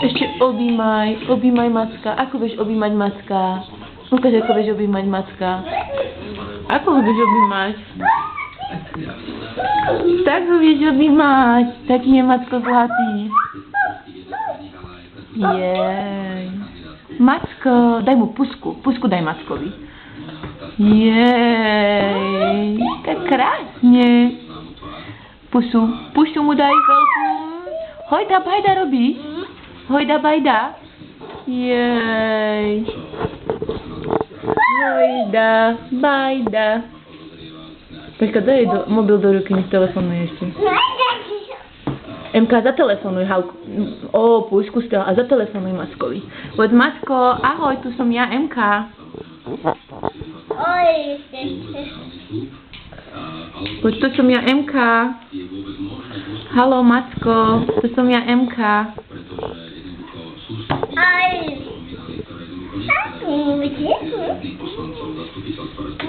Ešte objímaj Macka. Ako vieš objímať Macka? Ukáž, ako vieš objímať Macka. Ako ho vieš objímať? Tak ho vieš objímať. Taký je Macko zlatý. Jej. Macko, daj mu pusku. Pusku daj Mackovi. Jej. Tak krásne. Pusu mu daj veľkú. Hojda bajda robíš? Hojda bajda? Jej. Hojda bajda. Počkaj, daj mobil do ruky, nech telefonuje ešte. MK, zatelefonuj, Hauku. Pusku stela a zatelefonuj Mackovi. Poď Macko, ahoj, tu som ja, MK. Poď, tu som ja, MK. Haló, Macko, tu som ja, MK.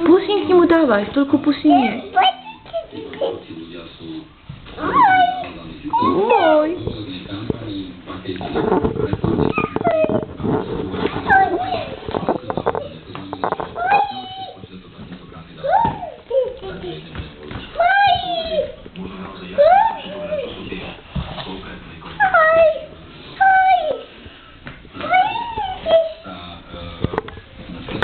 Pusinky mu dávaj, toľko pusiniek. Oj.